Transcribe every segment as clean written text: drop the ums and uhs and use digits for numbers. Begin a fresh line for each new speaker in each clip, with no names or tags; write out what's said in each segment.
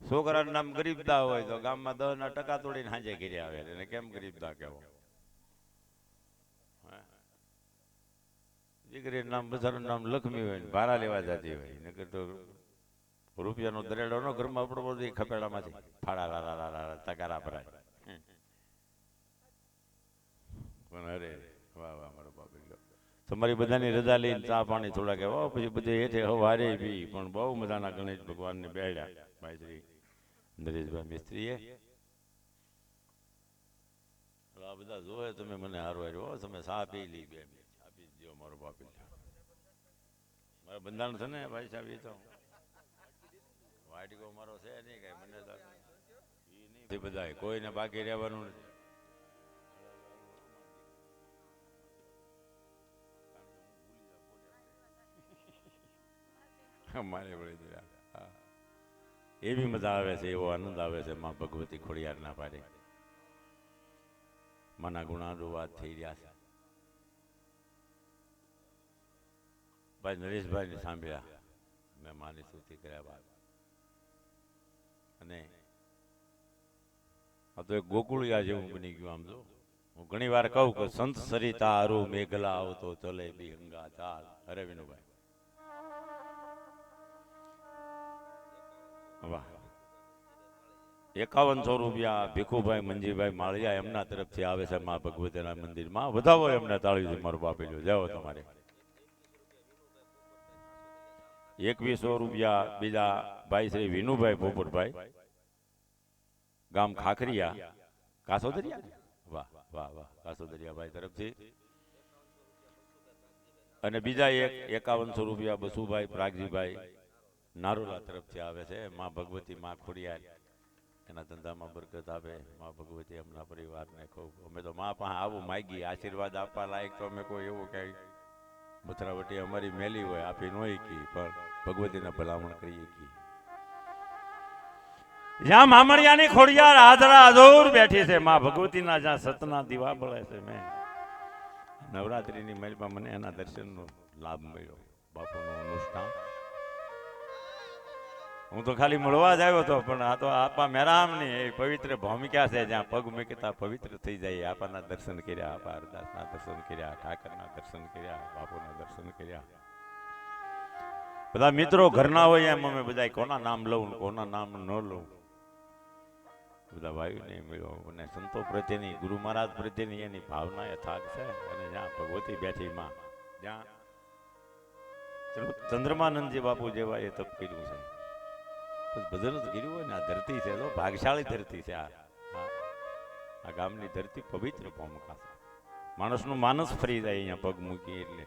છોકરાનું નામ ગરીબદા હોય તો ગામમાં 10% તોડીને હાજે ઘેરે આવે એને કેમ ગરીબદા કહેવો? દીકરીનું નામ બધાનું નામ લક્ષ્મી હોય ને ભાડા લેવા જતી હોય નકર તો રૂપિયાનો દરેડો નો ઘરમાં આપણો બધી ખપેડામાંથી ફાડા લા તગારા ભરાય. પણ અરે વાહ વાહ મારો બાપ, તમારી બધાની રજા લઈને ચા પાણી થોડા કહેવા પછી બધે હેઠે હવારે પી પણ બહુ મજાના ગણેશ ભગવાનને બેડ્યા ભાઈ શ્રી નરેશભાઈ મિસ્ત્રીએ. આ બધા જોવે તમે મને હારો હાર્યો તમે ચા પી લી બે ચા પી દો મારો બાપ. મારા બંધારણ છે ને ભાઈ સાહેબ એ તો વાટકો મારો છે નહીં કઈ મને તો એ બધા કોઈને બાકી રહેવાનું નથી. મારે વળી એવી મજા આવે છે એવો આનંદ આવે છે માં ભગવતી ખોડિયારના પારે માના ગુણાનુવાદ થઈ રહ્યા છે. ભાઈ નરેશભાઈ ને સાંભળ્યા મેં માની સ્તુતિ કર્યા બાદ અને આ તો એક ગોકુળિયા જેવું બની ગયું. આમ જો હું ઘણી વાર કહું કે સંત સરિતા અરુ મેઘલા આવતો ચલે બિહંગા ચાલ. અરે વિનુભાઈ વાહ. 5100 રૂપિયા ભીખુભાઈ મંજીભાઈ માળિયા એમના તરફથી આવે છે માં ભગવતીના મંદિરમાં. વધાવો એમને તાળીથી મારું બાપી લો જાઓ તમારે. 2100 રૂપિયા બીજા ભાઈ શ્રી વિનુભાઈ પોપટભાઈ ગામ ખાખરિયા કાસોદરિયા. વાહ વાહ વાહ કાસોદરિયા ભાઈ તરફથી. અને બીજા એક 5100 રૂપિયા બસુભાઈ પ્રાગજીભાઈ નારોલા તરફથી આવે છે. માં ભગવતી માં ખોડિયાર એના ધંધામાં બરકત આપે. માં ભગવતી એમના પરિવારને ખૂબ. અમે તો માં પાસે આવું માગી આશીર્વાદ આપવા લાયક તો અમે કોઈ એવું કઈ મથરાવટી અમારી મેલી હોય આપી ન કી પણ ભગવતીને ભલામણ કરીએ કી. જ્યાં મામણિયાની ખોડિયાર હાજરા હજુર બેઠી છે માં ભગવતીના જ્યાં સતના દીવા બળે છે. મેં નવરાત્રીની મહેલમાં મને એના દર્શનનો લાભ મળ્યો. બાપુનું અનુષ્ઠાન હું તો ખાલી મળવા જ આવ્યો હતો પણ આ તો આપા મેરામની એ પવિત્ર ભૂમિકા છે જ્યાં પગ મૂકતા પવિત્ર થઈ જાય. આપાના દર્શન કર્યા, આપા અરદાસના દર્શન કર્યા, ઠાકરના દર્શન કર્યા, બાપુના દર્શન કર્યા. બધા મિત્રો ઘરના હોય એમ અમે બધા કોના નામ લઉં કોના નામ ન લઉં બધા ભાઈઓને મળ્યો. અને સંતો પ્રત્યેની ગુરુ મહારાજ પ્રત્યેની એની ભાવના યથાર્થ છે. અને જ્યાં ભગવતી બેઠી માં જ્યાં ચંદ્રમાનંદજી બાપુ જેવા એ તપ કર્યું છે. ભજન જ કર્યું હોય ને આ ધરતી છે તો ભાગશાળી ધરતી છે. આ ગામની ધરતી પવિત્ર ભૂમિકા છે. માણસનું માનસ ફરી જાય અહીંયા પગ મૂકી એટલે.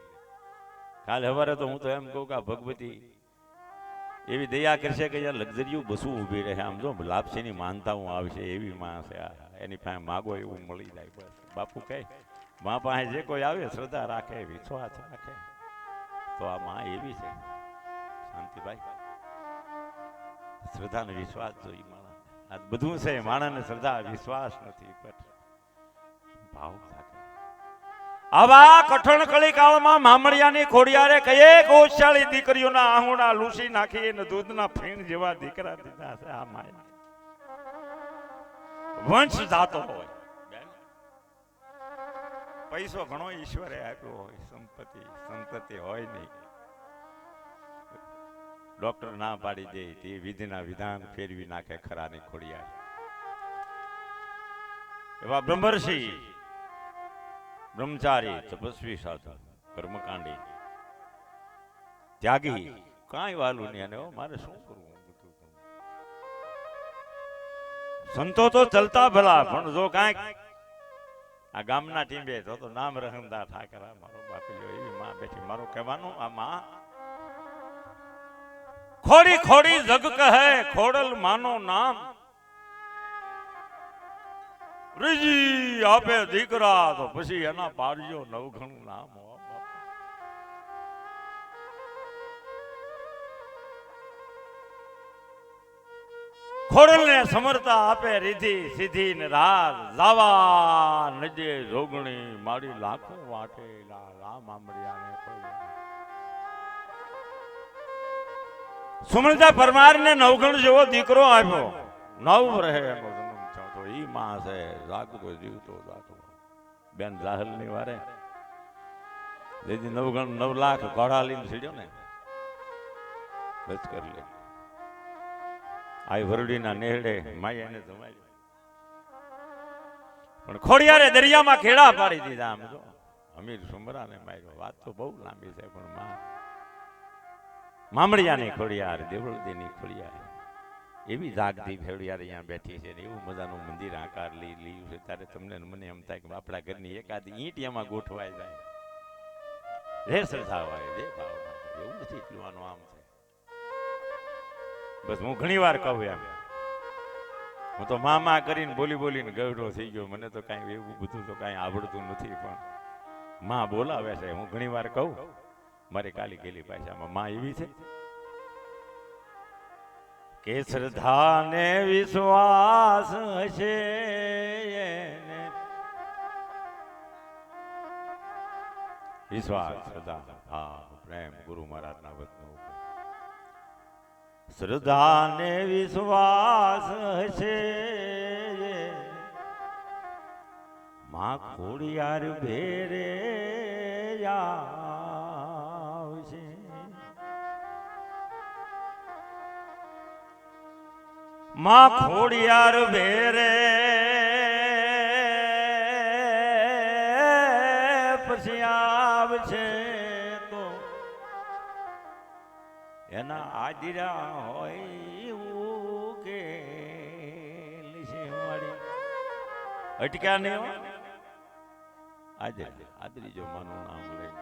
કાલ સવારે તો હું તો એમ કહું કે આ ભગવતી એવી દયા કરશે કે અહીંયા લક્ઝરીયું બસું ઊભી રહે. આમ જો લાપસીની માનતાઓ આવશે એવી માં છે. એની પાસે માગો એવું મળી જાય. બસ બાપુ કહે માં પાસે જે કોઈ આવે શ્રદ્ધા રાખે વિશ્વાસ રાખે તો આ માં એવી છે. શાંતિભાઈ શ્રદ્ધા ને વિશ્વાસ જોઈ માણસ આ બધું છે. માણસને શ્રદ્ધા વિશ્વાસ નથી પણ ભાવ સાથે. આવા કઠણ કળી કાળમાં મામણિયાની ખોડિયારે કયે ગૌશાળી દીકરીઓના આહુડા લૂસી નાખી અને દૂધના ફીણ જેવા દીકરા દીધા છે. આ માયા વંશ જાતો હોય પૈસો ઘણો ઈશ્વરે આપ્યો હોય સંપત્તિ હોય નહીં. ડોક્ટર ના પાડી દે તે વિધિના વિધાન ફેરવી નાખે ખરાની ખોડિયાર. એવા બ્રહ્મર્ષિ બ્રહ્મચારી તપસ્વી સાધુ કર્મકાંડી ત્યાગી કાંઈ વાલું નહીં. અને મારે શું કરવું? સંતો તો ચલતા ભલા પણ જો કાંઈક આ ગામના ટીંબે તો નામ રહમદાર ઠાકરા મારો બાપી એવી માં બેઠી. મારું કહેવાનું આ માં ખોડી ખોડી જગ કહે ખોડલ માનો નામ રીજી આપે દીકરા તો પછી એના પાડ્યો નવઘણું નામ. ખોડલ ને સમરતા આપે રીધી સીધી ને રાજ જાવા નજે જોગણી મારી લાખો વાટે રામ આંબડિયાને સુમલતા પરમારને નવગણ જેવો દીકરો આપ્યો, નવ રહે એનો જન્મ થયો તો ઈ માં છે જાગતો જીવતો જાગતો. બેન જાહલ ની વારે જેથી નવગણ 9 લાખ ઘોડા લઈને સીડ્યો ને બસ કરી લે. આ વરડીના નેહડે માયા એને જમાડ્યો, પણ ખોડિયારે દરિયામાં ખેડા પાડી દીધા. આમ જો અમીર સુમરાને માર્યો. વાત તો બહુ લાંબી છે, પણ મામડિયાની ખોડિયાર, દેવળદેની ખોડિયાર એવી જાગતી ખોડિયાર અહીંયા બેઠી છે ને એવું મજાનું મંદિર આકાર લીધું છે. ત્યારે તમને મને એમ થાય કે આપણા ઘરની એકાદી ઈંટ એમાં ગોઠવાઈ જાય. જે શ્રદ્ધા હોય જે ભાવ એવું નથી પીવાનું. આમ છે બસ. હું ઘણી વાર કહું એમ, હું તો મામા કરીને બોલીને ગયડો થઈ ગયો. મને તો કાંઈ એવું બધું તો કાંઈ આવડતું નથી, પણ માં બોલાવે છે. હું ઘણી વાર કહું મારી કાલી ગેલી ભાષામાં માં એવી છે કે શ્રદ્ધા ને વિશ્વાસ હશે એને. વિશ્વાસ શ્રદ્ધા હા પ્રેમ ગુરુ મહારાજના વચનો. શ્રદ્ધા ને વિશ્વાસ હશે માં ખોડિયાર ભેરે આવશે. માં ખોડિયાર ભેરે પછી આવશે તો એના આદિરા હોય એવું કે અટક્યા નહીં. આદરી જો માનું નામ લઈ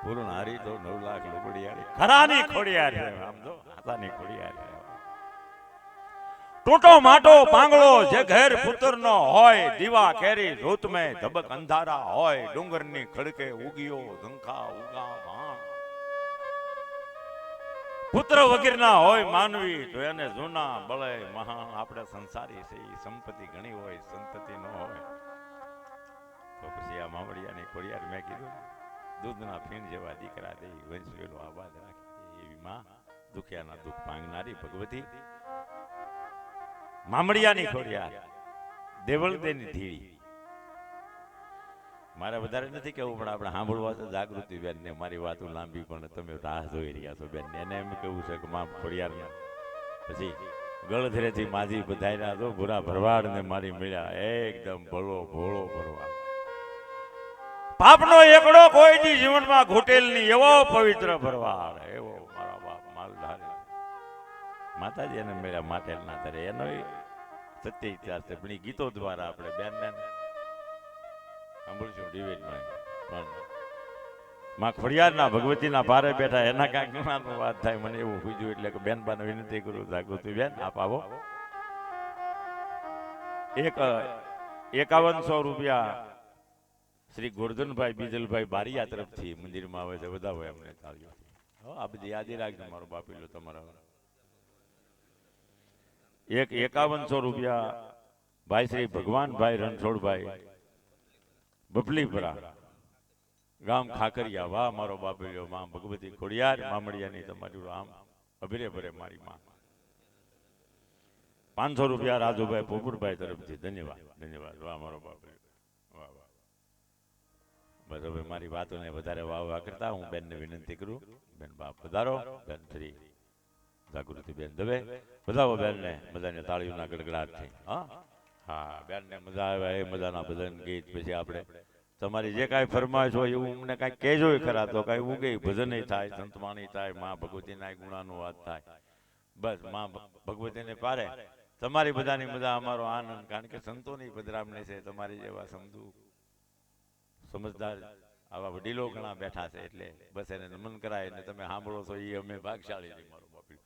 પૂર્ણ હારી તો 9 લાખ લુગડિયારી ખરાની ખોડિયાર છે. આમ જો હાથાની ખોડિયાર છે. ટૂંટો માટો પાંગળો જે ઘેર પુત્ર નો હોય, દીવા કેરી જોત મેં ધબક અંધારા હોય, ડુંગરની ખડકે ઉગિયો ઝંખા ઉગા ભાણ. પુત્ર વગેરેના હોય માનવી તો એને જૂના બળે મહાન. આપણે સંસારી છે, સંપત્તિ ઘણી હોય સંતતિ ન હોય તો પછી આ મામડિયાની ખોડિયાર મેં કીધું દૂધના ફીણ જેવા દીકરા દે વંશવેલો આબાદ રાખે એવી માં, દુખિયાના દુઃખ ભાંગનારી ભગવતી મામડિયાની ખોડિયાર, દેવળદેની ધીરી. મારે વધારે નથી કેવું, પણ આપણે સાંભળવા તો જાગૃતિ બેન ને મારી વાતો લાંબી પણ તમે રાહ જોઈ રહ્યા છો બેન ને. એને એમ કેવું છે કે માં ખોડિયાર પછી ગળધરેથી માજી બધાયરા તો ભૂરા ભરવાડ ને મારી મળ્યા એકદમ ભલો ભોળો ભરવાડ. પાપનો એકડો કોઈ દી જીવનમાં ઘૂટેલ નહીં એવો પવિત્ર ભરવાડ, એવો મારા બાપ માલધારી માતાજી એને મળ્યા માટેલના ધરે. એનો સત્ય ઇતિહાસ છે, પણ ગીતો દ્વારા આપણે બેન ને સાંભળશું ડિબેટમાં. પણ માં ખોડિયારના ભગવતીના ભારે બેઠા એના કાંઈક ગુણાનું વાત થાય મને એવું પૂછ્યું. એટલે કે બેન બાને વિનંતી કરું જાગૃતિ બેન આપ આવો. 5100 રૂપિયા શ્રી ગોરધનભાઈ બીજલભાઈ બારિયા તરફથી મંદિરમાં આવે છે. બધા હોય અમને તાળીઓ. આ બધી યાદી રાખજો મારો બાપીલો તમારા. 5100 રૂપિયા ભાઈ શ્રી ભગવાનભાઈ રણછોડભાઈ બબલીપરા ગામ ખાકરિયા. વાહ મારો બાપીલો માં ભગવતી ખોડિયાર મામડિયાની તમારી આમ અભિરે ભરે મારી માં. 500 રૂપિયા રાજુભાઈ પોપટભાઈ તરફથી. ધન્યવાદ ધન્યવાદ. વાહ મારો બાપીલો વાહ વાહ. બસ હવે મારી વાતોને વધારે વાવવા કરતા હું બેનને વિનંતી કરું બેન બાપ પધારો. બેન શ્રી જાગૃતિ બેન દવે બધાઓ બેનને બધાને તાળીઓના ગડગડાટથી. હા હા બેનને મજા આવે એ મજાના ભજન ગીત. પછી આપણે તમારી જે કાંઈ ફરમાઈશ હોય એવું અમને કાંઈ કહેજો ખરા તો કાંઈ ઉગે ભજન થાય, સંતવાણી થાય, માં ભગવતીના ગુણાનું વાત થાય. બસ માં ભગવતીને પારે તમારી બધાની મજા અમારો આનંદ. કારણ કે સંતોની પધરામણી છે, તમારી જેવા સમજુ સમજદાર આવા વડીલો ઘણા બેઠા છે. એટલે બસ એને નમન કરાય ને તમે સાંભળો છો એ અમે ભાગશાળી મારો બાપી.